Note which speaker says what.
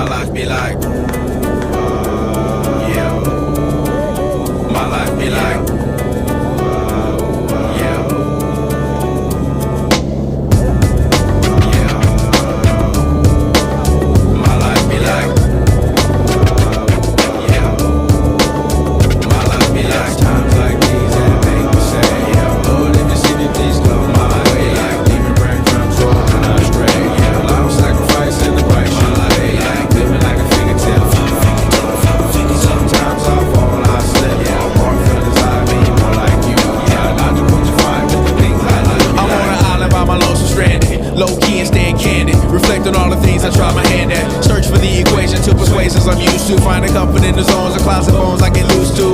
Speaker 1: My life be like, yeah. My life be like, yeah. Yeah. My life be like, yeah. My life be like times like these that make me say, yeah. Lord, if you see me, please come my way. Like demon breadcrumbs rolling astray, yeah. Life sacrifice in the price you pay. Like living like a fingertip. Sometimes I fall, I slip. Yeah, I walk for desire, be more like you. Yeah, not to put you fine with the things I like. I'm on an island by my lonesome stranded, low key and staying candid. Reflect on all the things I try my hand at. Search for the equation to persuasions I'm used to. Finding comfort in the zones of closet bones